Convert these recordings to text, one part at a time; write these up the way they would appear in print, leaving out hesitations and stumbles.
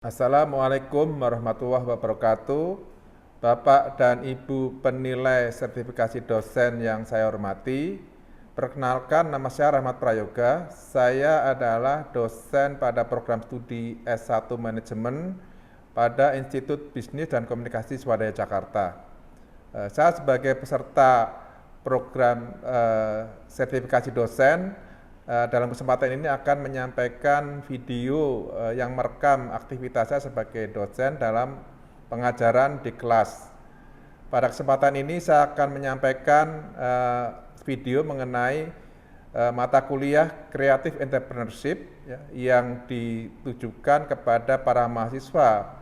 Assalamualaikum warahmatullahi wabarakatuh. Bapak dan Ibu penilai sertifikasi dosen yang saya hormati, perkenalkan nama saya Rahmat Prayoga. Saya adalah dosen pada program studi S1 Manajemen pada Institut Bisnis dan Komunikasi Swadaya Jakarta. Saya sebagai peserta program sertifikasi dosen dalam kesempatan ini akan menyampaikan video yang merekam aktivitas saya sebagai dosen dalam pengajaran di kelas. Pada kesempatan ini saya akan menyampaikan video mengenai mata kuliah Creative Entrepreneurship yang ditujukan kepada para mahasiswa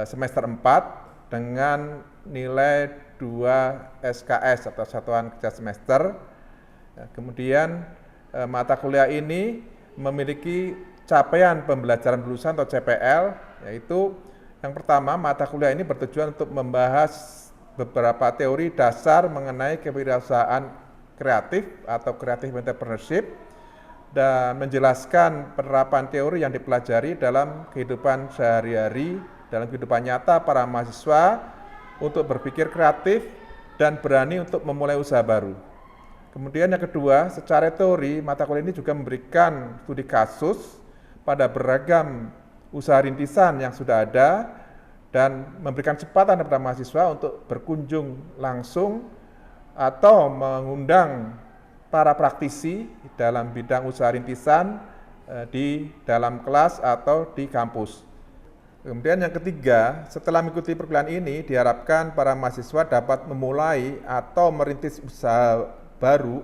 semester 4 dengan nilai 2 SKS atau satuan kerja semester. Kemudian mata kuliah ini memiliki capaian pembelajaran lulusan atau CPL, yaitu yang pertama, mata kuliah ini bertujuan untuk membahas beberapa teori dasar mengenai kewirausahaan kreatif atau creative entrepreneurship dan menjelaskan penerapan teori yang dipelajari dalam kehidupan sehari-hari, dalam kehidupan nyata para mahasiswa untuk berpikir kreatif dan berani untuk memulai usaha baru. Kemudian yang kedua, secara teori, mata kuliah ini juga memberikan studi kasus pada beragam usaha rintisan yang sudah ada dan memberikan kesempatan kepada mahasiswa untuk berkunjung langsung atau mengundang para praktisi dalam bidang usaha rintisan di dalam kelas atau di kampus. Kemudian yang ketiga, setelah mengikuti perkuliahan ini, diharapkan para mahasiswa dapat memulai atau merintis usaha baru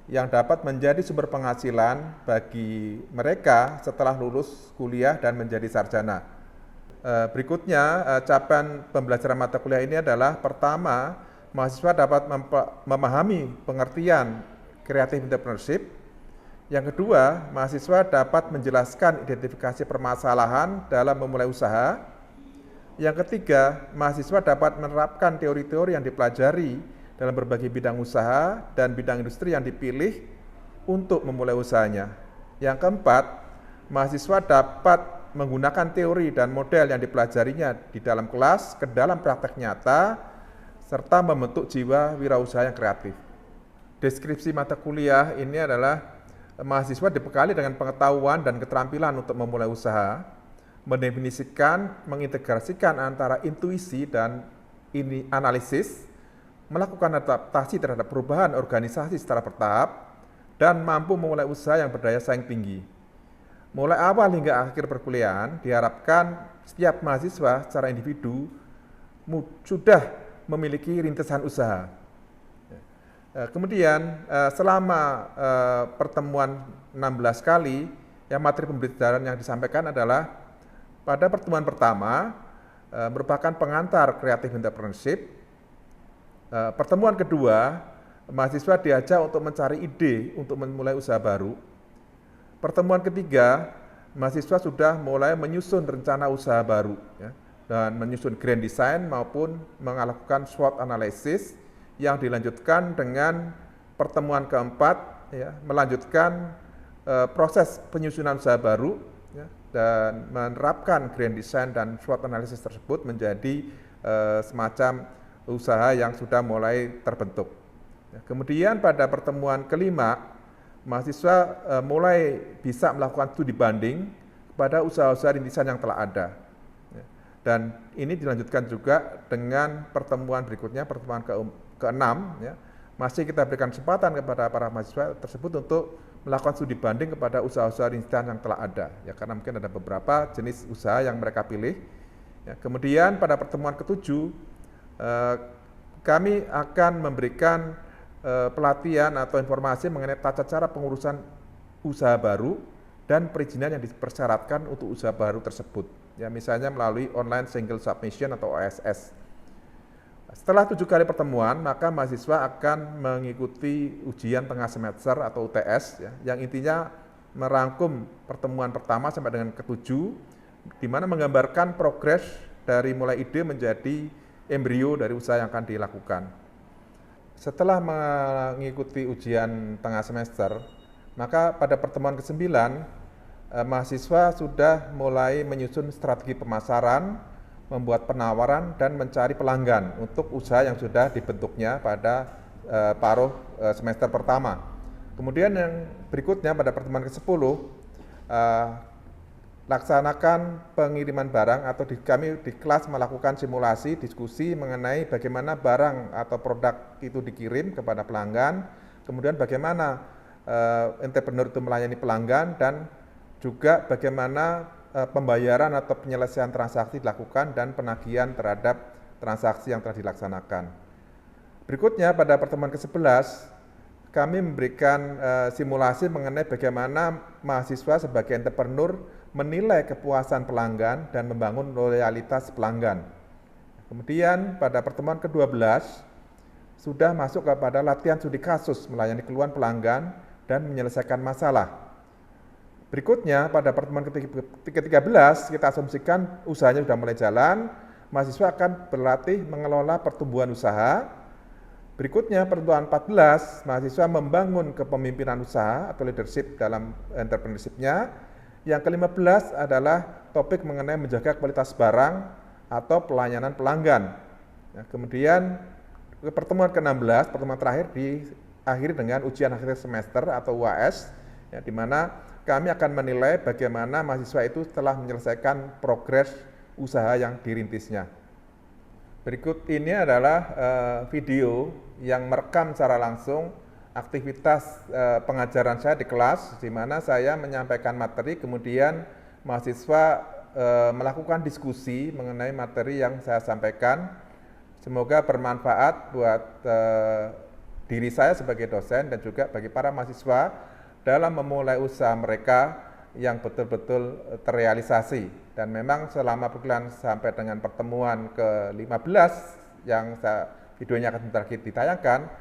yang dapat menjadi sumber penghasilan bagi mereka setelah lulus kuliah dan menjadi sarjana. Berikutnya, capaian pembelajaran mata kuliah ini adalah pertama, mahasiswa dapat memahami pengertian creative entrepreneurship. Yang kedua, mahasiswa dapat menjelaskan identifikasi permasalahan dalam memulai usaha. Yang ketiga, mahasiswa dapat menerapkan teori-teori yang dipelajari dalam berbagai bidang usaha dan bidang industri yang dipilih untuk memulai usahanya. Yang keempat, mahasiswa dapat menggunakan teori dan model yang dipelajarinya di dalam kelas ke dalam praktek nyata, serta membentuk jiwa wirausaha yang kreatif. Deskripsi mata kuliah ini adalah mahasiswa dibekali dengan pengetahuan dan keterampilan untuk memulai usaha, mendefinisikan, mengintegrasikan antara intuisi dan analisis, melakukan adaptasi terhadap perubahan organisasi secara bertahap, dan mampu memulai usaha yang berdaya saing tinggi. Mulai awal hingga akhir perkuliahan, diharapkan setiap mahasiswa secara individu sudah memiliki rintisan usaha. Kemudian selama pertemuan 16 kali, yang materi pembelajaran yang disampaikan adalah pada pertemuan pertama merupakan pengantar creative entrepreneurship. Pertemuan kedua, mahasiswa diajak untuk mencari ide untuk memulai usaha baru. Pertemuan ketiga, mahasiswa sudah mulai menyusun rencana usaha baru dan menyusun grand design maupun melakukan SWOT analysis yang dilanjutkan dengan pertemuan keempat, melanjutkan proses penyusunan usaha baru dan menerapkan grand design dan SWOT analysis tersebut menjadi semacam usaha yang sudah mulai terbentuk. Kemudian pada pertemuan kelima, mahasiswa mulai bisa melakukan studi banding pada usaha-usaha rintisan yang telah ada. Dan ini dilanjutkan juga dengan pertemuan berikutnya, pertemuan ke-6, masih kita berikan kesempatan kepada para mahasiswa tersebut untuk melakukan studi banding kepada usaha-usaha rintisan yang telah ada, karena mungkin ada beberapa jenis usaha yang mereka pilih. Kemudian pada pertemuan ke-7, kami akan memberikan pelatihan atau informasi mengenai tata cara pengurusan usaha baru dan perizinan yang dipersyaratkan untuk usaha baru tersebut, misalnya melalui online single submission atau OSS. Setelah 7 kali pertemuan, maka mahasiswa akan mengikuti ujian tengah semester atau UTS, yang intinya merangkum pertemuan pertama sampai dengan ke-7, di mana menggambarkan progres dari mulai ide menjadi embrio dari usaha yang akan dilakukan. Setelah mengikuti ujian tengah semester, maka pada pertemuan ke-9 mahasiswa sudah mulai menyusun strategi pemasaran, membuat penawaran, dan mencari pelanggan untuk usaha yang sudah dibentuknya pada paruh semester pertama. Kemudian yang berikutnya pada pertemuan ke-10, laksanakan pengiriman barang atau kami di kelas melakukan simulasi diskusi mengenai bagaimana barang atau produk itu dikirim kepada pelanggan, kemudian bagaimana entrepreneur itu melayani pelanggan, dan juga bagaimana pembayaran atau penyelesaian transaksi dilakukan dan penagihan terhadap transaksi yang telah dilaksanakan. Berikutnya pada pertemuan ke-11 kami memberikan simulasi mengenai bagaimana mahasiswa sebagai entrepreneur menilai kepuasan pelanggan dan membangun loyalitas pelanggan. Kemudian pada pertemuan ke-12 sudah masuk kepada latihan studi kasus melayani keluhan pelanggan dan menyelesaikan masalah. Berikutnya pada pertemuan ke-13 kita asumsikan usahanya sudah mulai jalan, mahasiswa akan berlatih mengelola pertumbuhan usaha. Berikutnya pertemuan 14 mahasiswa membangun kepemimpinan usaha atau leadership dalam entrepreneurship-nya. Yang ke-15 adalah topik mengenai menjaga kualitas barang atau pelayanan pelanggan. Nah, kemudian pertemuan ke-16, pertemuan terakhir diakhiri dengan ujian akhir semester atau UAS, ya, di mana kami akan menilai bagaimana mahasiswa itu telah menyelesaikan progres usaha yang dirintisnya. Berikut ini adalah video yang merekam secara langsung aktivitas pengajaran saya di kelas, di mana saya menyampaikan materi, kemudian mahasiswa melakukan diskusi mengenai materi yang saya sampaikan. Semoga bermanfaat buat diri saya sebagai dosen dan juga bagi para mahasiswa dalam memulai usaha mereka yang betul-betul terrealisasi. Dan memang selama bulan sampai dengan pertemuan ke-15 yang videonya akan sebentar ditayangkan,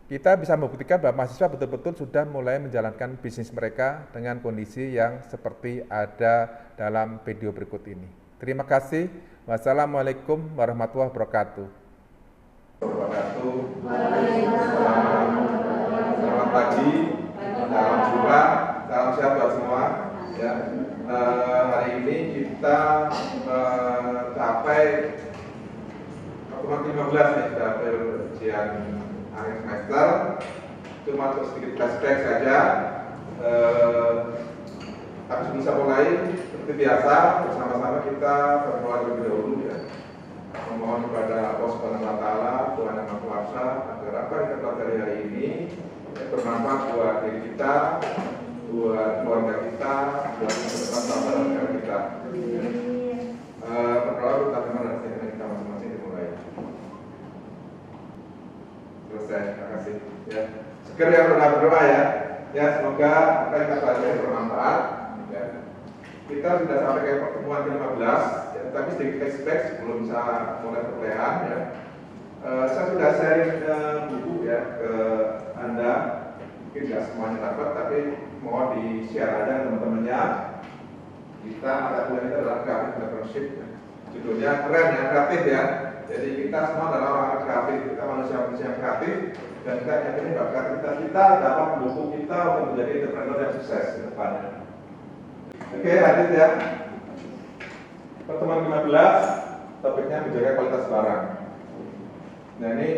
kita bisa membuktikan bahwa mahasiswa betul-betul sudah mulai menjalankan bisnis mereka dengan kondisi yang seperti ada dalam video berikut ini. Terima kasih. Wassalamualaikum warahmatullahi wabarakatuh. Selamat pagi, salam jumpa, salam sehat buat semua. Ya, hari ini kita mencapai pertemuan ke-15 nih, sudah ujian akhir semester. Cuma untuk sedikit flashback saja. Tapi sebelum saya mulai, seperti biasa, bersama-sama kita berdoa terlebih dahulu, ya. Memohon kepada Allah Subhanahu wa Ta'ala, Tuhan Yang Maha Kuasa, agar apa yang kita pelajari hari ini bermanfaat buat diri kita, buat keluarga kita, buat masa depan bangsa dan negara kita. Berdoa bersama dan dengan kita masing-masing dimulai. Selesai, terima kasih. Ya, seger ya berdoa ya. Ya, semoga apa yang kita pelajari bermanfaat. Ya. Kita sudah sampai ke pertemuan ke-15, ya, tapi sedikit flashback sebelum bisa mulai perkuliahan. Ya. Saya sudah sharing buku ya ke Anda, mungkin nggak semuanya dapat, tapi mohon di-share aja teman-temannya. Kita mata kuliah itu adalah Creative Entrepreneurship. Judulnya keren ya, kreatif ya. Jadi kita semua adalah orang kreatif, kita manusia-manusia yang kreatif, dan kita yakini bahwa kreativitas kita dapat mendukung kita untuk menjadi entrepreneur yang sukses ke depannya. Oke, lanjut ya. Pertemuan ke-15, topiknya menjaga kualitas barang. Nah ini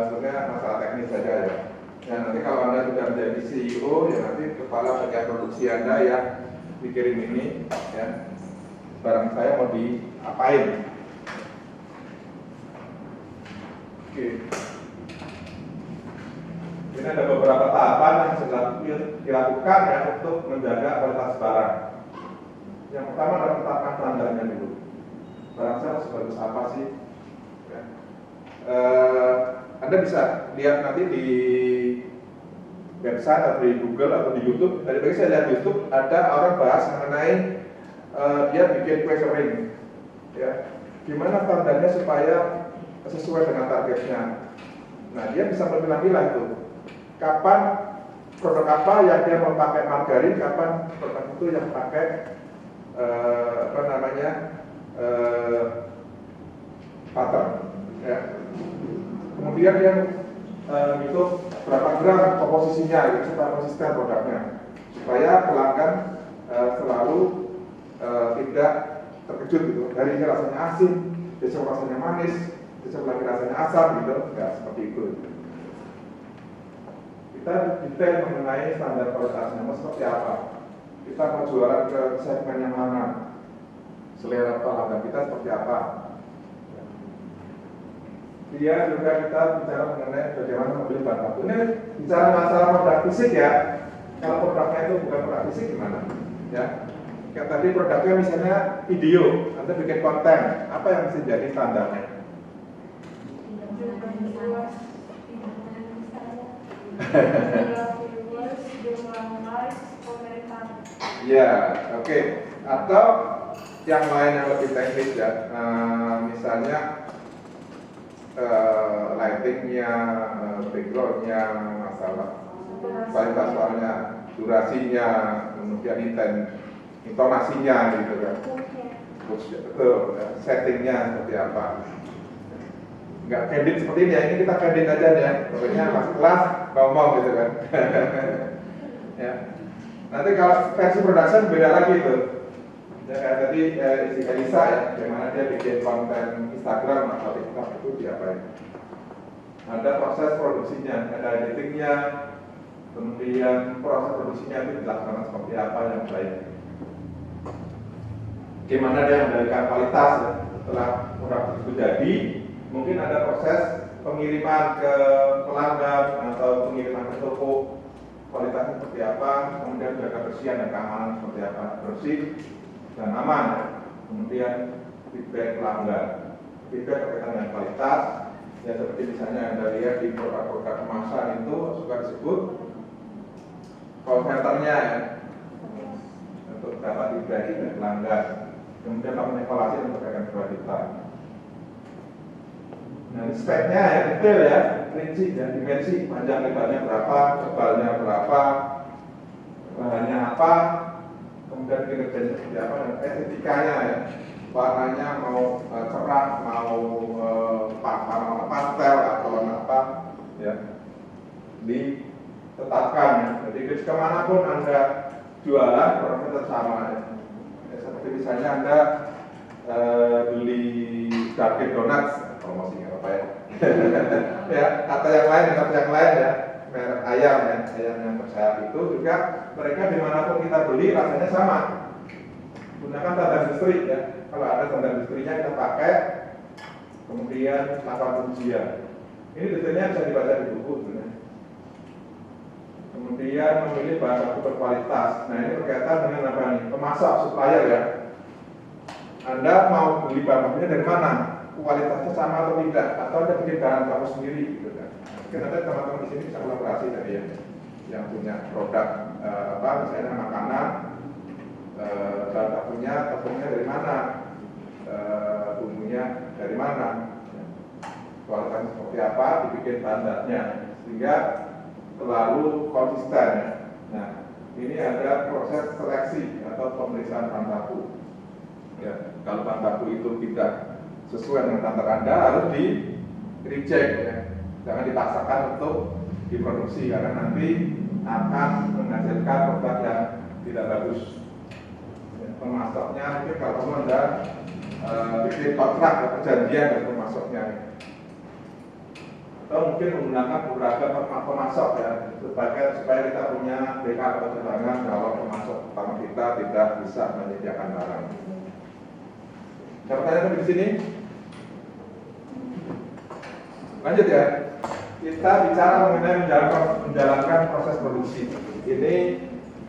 sebenarnya masalah teknis saja ya. Ya nanti kalau Anda sudah menjadi CEO, ya nanti kepala bagian produksi Anda yang dikirim ini, ya barang saya mau diapain? Oke. Ini ada beberapa tahapan yang sedang dilakukan ya untuk menjaga kualitas barang. Yang pertama adalah menetapkan standarnya dulu. Barang saya sebagus apa sih? Ya. Anda bisa lihat nanti di website atau di Google atau di YouTube. Tadi pagi saya lihat YouTube ada orang bahas mengenai dia bikin kue kering. Ya. Gimana standarnya supaya sesuai dengan targetnya? Nah dia bisa memilah-milah itu. Kapan produk apa yang dia memakai margarin, kapan produk itu yang pakai butter, ya. Kemudian dia hitung berapa gram komposisinya, gitu, supaya konsisten produknya, supaya pelanggan selalu tidak terkejut gitu. Dari ini rasanya asin, besok rasanya manis, besok lagi rasanya asam gitu, nggak seperti itu. Kita detail mengenai standar kualitasnya mau seperti apa. Kita mau jualan ke segmen yang mana, selera pelanggan kita seperti apa. Dia juga kita bicara mengenai bagaimana membeli bahan baku. Ini bicara masalah produk fisik ya. Kalau produknya itu bukan produk fisik gimana? Ya. Kayak tadi produknya misalnya video, Anda bikin konten, apa yang mesti jadi standarnya? Ya, oke. Atau yang lain yang lebih teknis ya, misalnya lightingnya, backgroundnya, masalah kualitas suaranya, durasinya, kemudian intonasinya gitu kan. Betul, settingnya seperti apa. Nggak candid seperti ini ya, ini kita candid aja ya. Pokoknya masuk kelas ngomong gitu kan. Ya. Nanti kalau versi production beda lagi tuh. Ya, kayak tadi si Elisa ya, bagaimana dia bikin konten Instagram atau TikTok itu diapain. Ada proses produksinya, ada editingnya, kemudian proses produksinya itu dilaksanakan seperti apa yang baik. Gimana dia memberikan kualitas ya, setelah produk tersebut jadi, mungkin ada proses pengiriman ke pelanggan atau pengiriman ke toko, kualitasnya seperti apa, kemudian jaga kebersihan dan keamanan seperti apa, bersih dan aman. Kemudian feedback pelanggan, feedback berkaitan dengan kualitas, ya seperti misalnya Anda lihat di produk-produk kemasan itu suka disebut call center-nya ya, untuk dapat feedback dari pelanggan. Kemudian melakukan evaluasi dan perbaikan kualitas. Nah, speknya ya detail ya, rinci ya, dimensi, panjang lebarnya berapa, tebalnya berapa, bahannya apa, kemudian kinerjanya seperti apa, dan estetikanya ya, warnanya mau cerah, mau warna pastel atau warna apa, ya, ditetapkan ya. Jadi kemanapun Anda jualan, produknya tetap sama ya. Seperti misalnya Anda beli Dunkin Donuts, promosinya apa ya? Ya, atau yang lain ya, merek ayam ya, ayam yang bersayap itu juga mereka dimanapun kita beli rasanya sama. Gunakan tanda industri ya. Kalau ada tanda industrinya kita pakai, kemudian lakukan ujian. Ini detailnya bisa dibaca di buku sebenarnya. Kemudian memilih bahan baku berkualitas. Nah ini berkaitan dengan apa nih? Pemasok, supplier ya. Anda mau beli bahan bakunya dari mana? Kualitasnya sama atau tidak? Atau Anda bikin bahan baku sendiri gitu kan? Mungkin nanti teman-teman di sini bisa kolaborasi dari yang punya produk misalnya makanan, bahan bakunya, tepungnya dari mana, bumbunya dari mana, kualitasnya seperti apa, dibikin standarnya sehingga selalu konsisten. Nah, ini ada proses seleksi atau pemeriksaan bahan baku. Ya, kalau bahan baku itu tidak sesuai dengan standar Anda harus di reject ya. Jangan dipaksakan untuk diproduksi karena nanti akan menghasilkan produk yang tidak bagus. Ya, pemasoknya mungkin kalau Anda bikin kontrak atau perjanjian dengan pemasoknya. Atau mungkin menggunakan beberapa pemasok ya supaya kita punya backup atau cadangan kalau pemasok utama kita tidak bisa menyediakan barang. Ada pertanyaan di sini? Lanjut ya. Kita bicara mengenai menjalankan proses produksi. Ini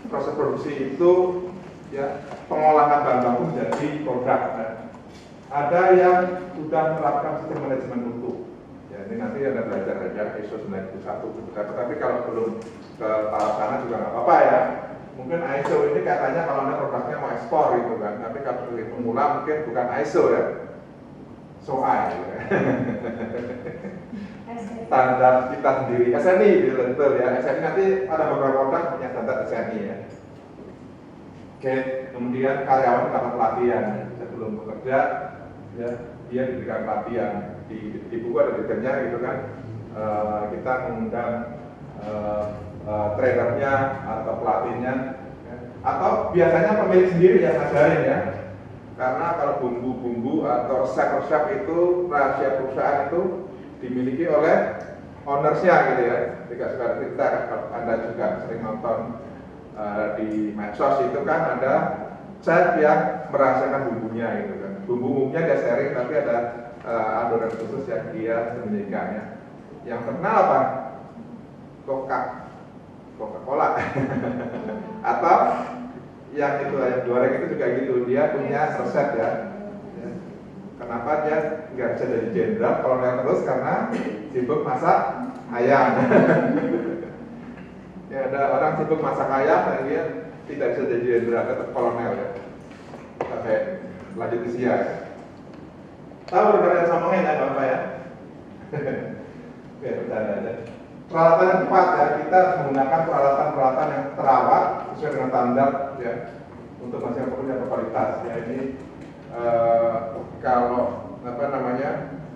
proses produksi itu ya pengolahan bahan baku menjadi produk. Nah, ada yang sudah menerapkan sistem manajemen mutu. Ya, ini nanti Anda belajar aja ISO 9001. Tapi kalau belum ke tahap sana juga nggak apa-apa ya. Mungkin ISO ini katanya kalau Anda produknya mau ekspor gitu kan. Tapi kalau dari pemula mungkin bukan ISO ya. SOI gitu kan. Standar kita sendiri. SNI gitu betul ya. SNI nanti ada beberapa produk punya standar SNI ya. Oke, kemudian karyawan dapat pelatihan sebelum bekerja ya, dia diberikan pelatihan. Di buku ada detailnya gitu kan. Kita mengundang trainernya atau pelatihnya Atau biasanya pemilik sendiri yang ngajarin ya. Karena kalau bumbu-bumbu atau resep-resep itu rahasia perusahaan itu dimiliki oleh ownersnya gitu ya. Tidak sekedar kita, kalau Anda juga sering nonton di medsos itu kan ada chef yang merahasiakan bumbunya gitu kan. Bumbu-bumbunya dia sharing tapi ada adonan khusus yang dia sembunyikan ya. Yang terkenal apa? Coca-Cola atau yang itu ayam goreng itu juga gitu, dia punya resep ya. Kenapa dia nggak bisa jadi jenderal kolonel terus? Karena sibuk masak ayam. Ya ada orang sibuk masak ayam dan dia tidak bisa jadi jenderal, tetap kolonel ya. Sampai lanjut usia ya. Tahu rekan sambungnya ya Bapak ya? Oke, bercanda aja. Peralatan yang tepat ya, kita harus menggunakan peralatan-peralatan yang terawat sesuai dengan standar ya untuk masing-masing produk berkualitas ya. Ini kalau apa namanya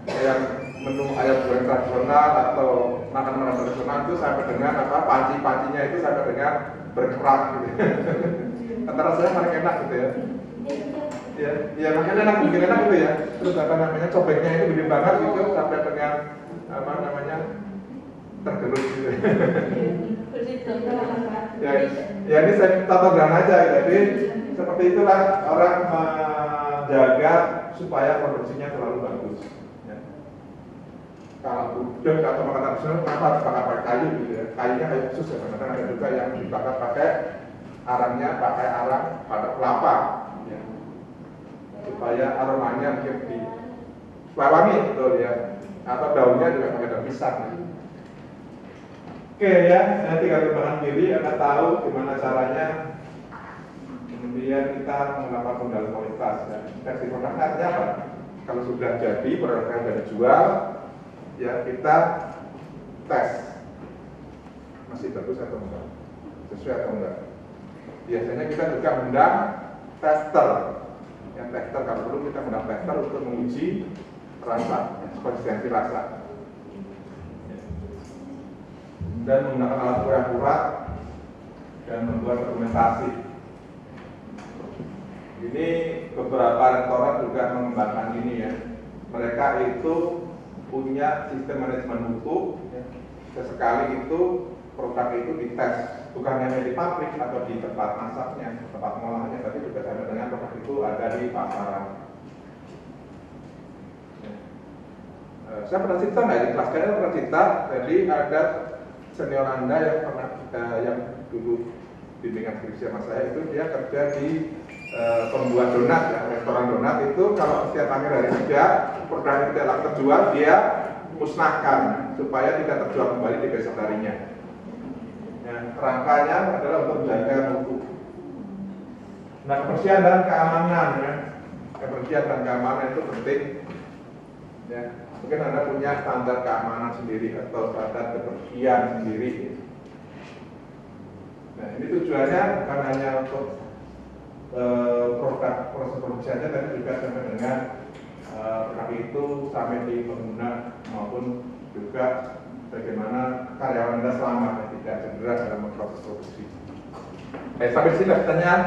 yang menu ayam goreng tradisional atau makanan tradisional itu sampai dengan apa panci-pancinya itu sampai dengan berkerak gitu. Antara saya paling enak gitu ya. Ya makanya enak, bikin enak gitu ya. Terus apa namanya cobeknya itu gede banget gitu sampai dengan apa namanya tergerus gitu. Ya ini saya tata dengan aja. Jadi seperti itulah orang menjaga supaya produksinya selalu bagus. Ya. Kalau gudeg atau makanan tradisional kenapa harus pakai kayu gitu ya? Kayunya kayu khusus ya. Kadang-kadang ada juga yang dibakar pakai arangnya pakai arang pada kelapa. Ya. Supaya aromanya mungkin supaya wangi betul ya. Atau daunnya juga pakai daun pisang. Oke ya, nanti kalau bahan kiri Anda tahu gimana caranya kemudian kita menggunakan modal kualitas ya. Versi produknya artinya apa? Kalau sudah jadi produknya sudah dijual ya kita tes masih bagus atau enggak, sesuai atau enggak. Biasanya kita juga undang tester. Yang tester kalau perlu kita undang tester untuk menguji rasa, konsistensi rasa. Dan menggunakan alat ukur yang akurat dan membuat dokumentasi. Ini beberapa restoran juga mengembangkan ini ya. Mereka itu punya sistem manajemen mutu. Ya. Sesekali itu produk itu dites, bukan hanya di pabrik atau di tempat masaknya, tempat pengolahannya, tapi juga sampai dengan produk itu ada di pasaran. Ya. Saya pernah cerita nggak di kelas kalian pernah cerita, jadi ada senior Anda yang pernah yang dulu bimbingan skripsi sama saya itu dia kerja di pembuat donat ya, restoran donat itu kalau setiap akhir hari kerja produk tidak laku terjual dia musnahkan supaya tidak terjual kembali di besok harinya. Ya, rangkanya adalah untuk menjaga mutu. Nah kebersihan dan keamanan ya, kebersihan dan keamanan itu penting. Ya. Mungkin Anda punya standar keamanan sendiri atau standar kebersihan sendiri. Nah, ini tujuannya bukan hanya untuk produk proses produksinya, tapi juga sampai dengan produk itu sampai di pengguna maupun juga bagaimana karyawan Anda selamat dan tidak cedera dalam proses produksi. Sampai sini pertanyaan?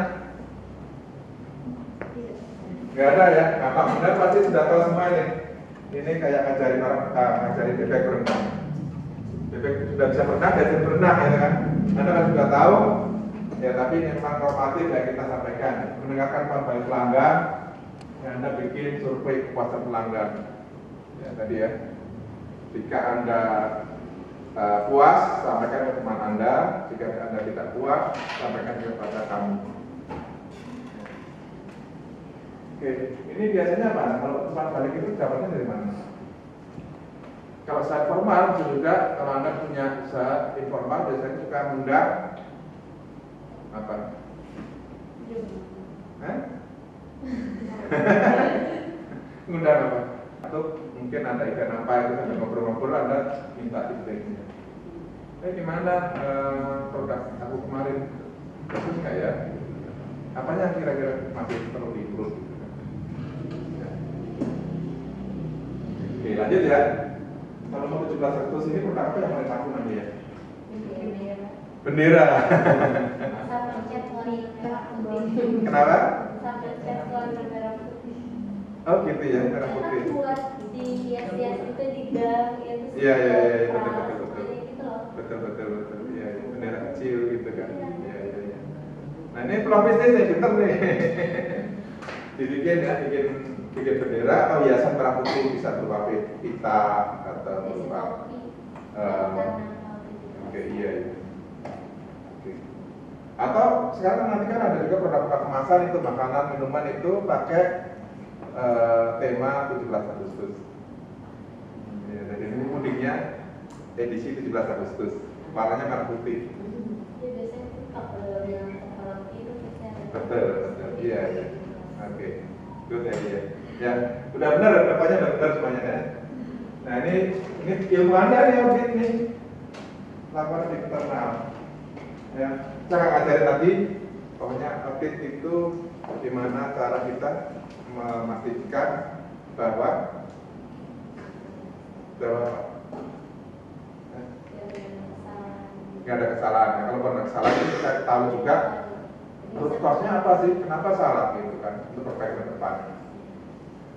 Nggak ada ya? Kakak benar pasti sudah tahu semua ini. Ini kayak ngajarin orang, ngajarin bebek berenang. Bebek sudah bisa berenang, jadi berenang ya kan. Anda kan sudah tahu, ya tapi ini memang normatif ya kita sampaikan. Mendengarkan kabar pelanggan, ya Anda bikin survei kepuasan pelanggan. Ya tadi ya, jika Anda puas, sampaikan ke teman Anda. Jika Anda tidak puas, sampaikan kepada kami. Oke, ini biasanya apa? Kalau pesan balik itu dapatnya dari mana? Kalau saya formal juga, kalau Anda punya usaha informal, biasanya suka mengundang apa? Mengundang apa? Atau mungkin Anda event apa itu sampai ngobrol-ngobrol, Anda minta feedbacknya. Gimana produk aku kemarin? Bagus nggak ya? Apanya kira-kira masih perlu diimprove? Oke, lanjut ya. Kalau mau 17 Agustus ini produk apa yang paling laku nanti ya? Bendera. Masa pencet monitor. Kenapa? Sampai cat warna merah putih. Oh gitu ya, merah putih. Kan buat di hias-hias itu di gang ya terus Iya, betul. betul. Gitu loh. Betul. Iya, bendera kecil gitu kan. Iya. Nah ini peluang bisnis nih, pinter nih. Dibikin ya, bikin bendera atau hiasan merah putih, bisa berupa pita atau berupa oke, iya. Oke. Atau sekarang nanti kan ada juga produk-produk kemasan itu, makanan, minuman itu pakai tema 17 Agustus. Ya, jadi ini mudiknya edisi 17 Agustus, warnanya merah putih. Ya biasanya tuh kalau yang kalau itu biasanya. Betul, iya. Oke, good idea. Ya, udah benar, pokoknya udah benar semuanya ya. Nah ini ilmu Anda nih audit nih, laporan internal. Ya, saya ngajarin tadi, pokoknya audit itu gimana cara kita memastikan bahwa nggak ada kesalahan. Ya, kalau ada kesalahan itu kita tahu juga root cause-nya apa sih, kenapa salah gitu kan, untuk perbaikan ke depan.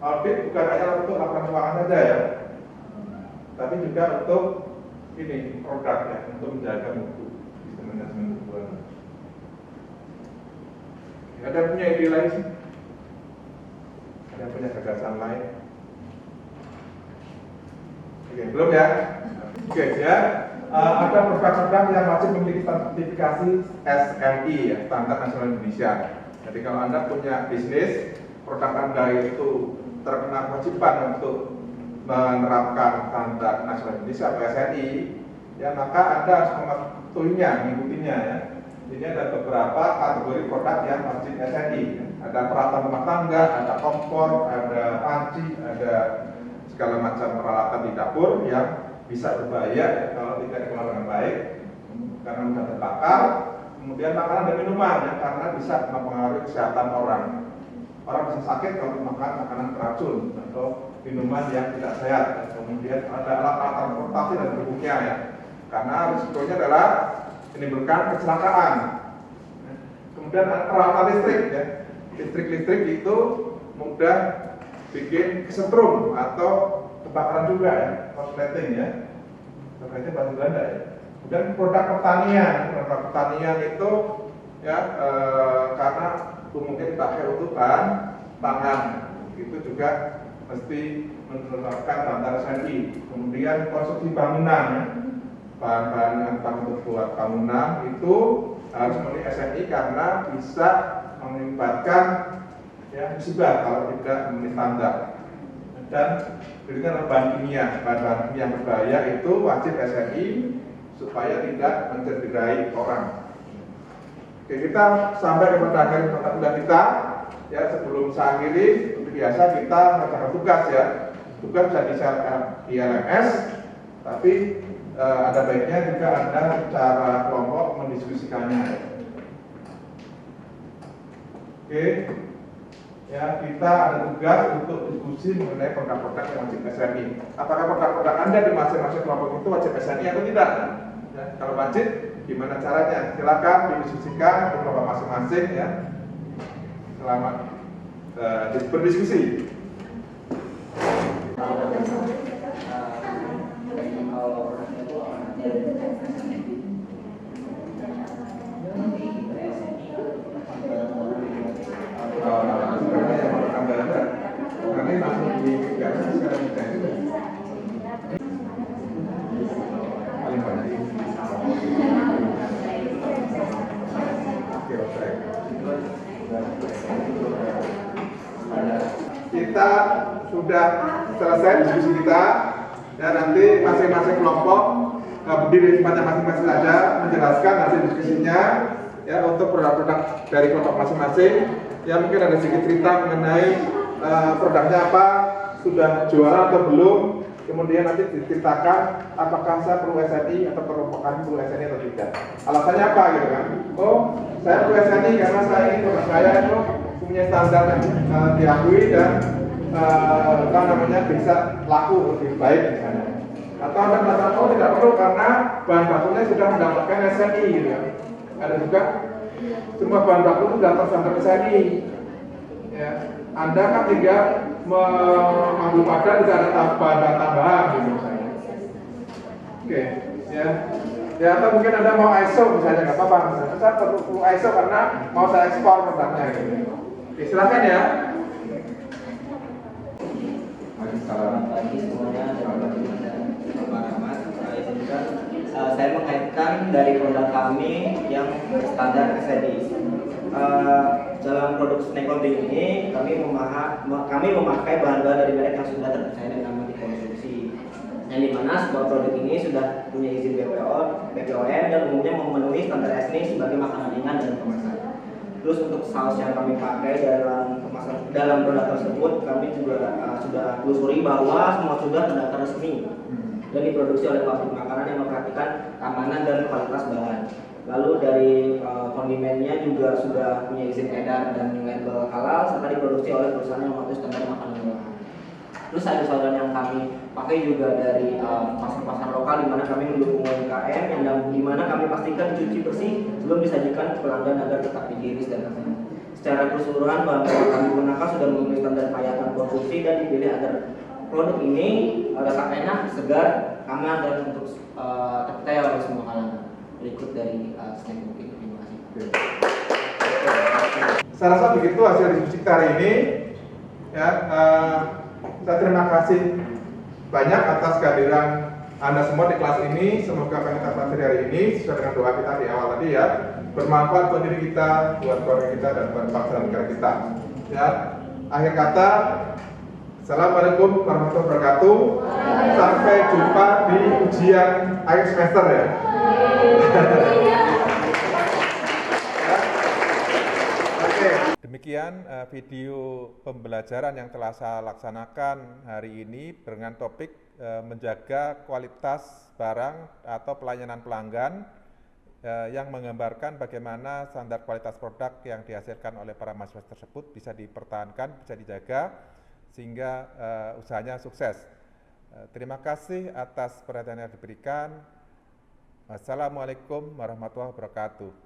Audit bukan hanya untuk laporan keuangan saja ya, tapi juga untuk ini produk ya, untuk menjaga mutu sistem manajemen keuangan. Ada punya ide lain sih? Ada punya gagasan lain? Oke, belum ya? Oke ya. Ada produk-produk yang wajib memiliki sertifikasi SNI ya, Standar Nasional Indonesia. Jadi kalau Anda punya bisnis, produk Anda itu terkena kewajiban untuk menerapkan Standar Nasional Indonesia atau SNI, ya maka Anda harus mematuhinya, mengikutinya ya. Ini ada beberapa kategori produk yang wajib SNI. Ada peralatan rumah tangga, ada kompor, ada panci, ada segala macam peralatan di dapur yang bisa berbahaya ya, kalau tidak dikelola dengan baik karena mudah terbakar. Kemudian makanan dan minuman ya, karena bisa mempengaruhi kesehatan orang. Orang bisa sakit kalau makan makanan beracun atau minuman yang tidak sehat. Kemudian ada alat-alat transportasi dan pendukungnya ya, karena risikonya adalah menimbulkan kecelakaan. Kemudian ada peralatan listrik ya, listrik itu mudah bikin kesetrum atau kebakaran juga ya, korsleting ya, terkait bahasa Belanda ya. Kemudian produk pertanian itu ya karena mungkin dipakai untuk bahan pangan, itu juga mesti menerapkan standar SNI. Kemudian konstruksi bangunan ya, bahan-bahan yang untuk buat bangunan itu harus memenuhi SNI karena bisa mengakibatkan ya musibah kalau tidak memenuhi standar. Dan berikutnya bahan kimia yang berbahaya itu wajib SNI supaya tidak mencederai orang. Oke, kita sampai kepada akhir mata kuliah kita ya. Sebelum saya akhiri, seperti biasa kita mengerjakan tugas ya. Tugas bisa di LMS, tapi ada baiknya juga Anda secara kelompok mendiskusikannya. Oke. Ya, kita ada tugas untuk diskusi mengenai produk-produk yang wajib SNI. Apakah produk-produk Anda di masing-masing kelompok itu wajib SNI atau tidak? Ya, kalau wajib, gimana caranya? Silakan didiskusikan di kelompok masing-masing ya. Selamat berdiskusi. Kita sudah selesai diskusi kita dan nanti masing-masing kelompok berdiri di tempatnya masing-masing saja menjelaskan hasil diskusinya ya untuk produk-produk dari kelompok masing-masing. Ya mungkin ada sedikit cerita mengenai produknya apa, sudah jualan atau belum, kemudian nanti diceritakan apakah saya perlu SNI atau perompokan perlu SNI atau tidak. Alasannya apa gitu kan? Oh, saya perlu SNI karena saya ingin produk saya itu punya standar yang diakui dan bisa laku lebih baik misalnya. Atau Anda merasa oh tidak perlu karena bahan bakunya sudah mendapatkan SNI gitu ya. Ada juga Semua bahan baku itu daftar standar SNI. Ya, Anda kan tinggal mengambil pada tidak ada bahan tambahan gitu misalnya. Oke, ya. Ya atau mungkin Anda mau ISO misalnya nggak apa-apa. Misalnya saya perlu ISO karena mau saya ekspor produknya gitu. Oke, silakan ya. Selamat pagi semuanya dan Bapak Rahmat. Saya mengaitkan dari produk kami yang standar SNI. Dalam produk snack clothing ini kami memakai bahan-bahan dari merek yang sudah terpercaya dan aman dikonsumsi. Yang dimana sebuah produk ini sudah punya izin BPOM dan umumnya memenuhi standar SNI sebagai makanan ringan dan kemasan. Terus untuk saus yang kami pakai dalam produk tersebut kami juga sudah telusuri bahwa semua sudah terdaftar resmi dan diproduksi oleh pabrik makanan yang memperhatikan keamanan dan kualitas bahan. Lalu dari kondimennya juga sudah punya izin edar dan label halal serta diproduksi oleh perusahaan yang mematuhi standar makanan olahan. Terus sayur-sayuran yang kami pakai juga dari pasar-pasar lokal di mana kami mendukung UMKM yang di mana kami pastikan dicuci bersih sebelum disajikan ke pelanggan agar tetap higienis dan aman. Secara keseluruhan bahan yang kami gunakan sudah memenuhi standar layakan konsumsi dan dipilih agar produk ini tetap enak, segar, aman dan untuk terpercaya oleh semua kalangan. Berikut dari snack mungkin. Terima kasih. Saya rasa begitu hasil diskusi kita hari ini. Ya, saya terima kasih banyak atas kehadiran Anda semua di kelas ini. Semoga apa yang kita pelajari hari ini sesuai dengan doa kita di awal tadi ya, bermanfaat buat diri kita, buat keluarga kita, dan buat bangsa dan negara kita. Ya, akhir kata, Assalamualaikum warahmatullahi wabarakatuh. Sampai jumpa di ujian akhir semester ya. Demikian video pembelajaran yang telah saya laksanakan hari ini dengan topik menjaga kualitas barang atau pelayanan pelanggan yang menggambarkan bagaimana standar kualitas produk yang dihasilkan oleh para mahasiswa tersebut bisa dipertahankan, bisa dijaga sehingga usahanya sukses. Terima kasih atas perhatian yang diberikan. Wassalamualaikum warahmatullahi wabarakatuh.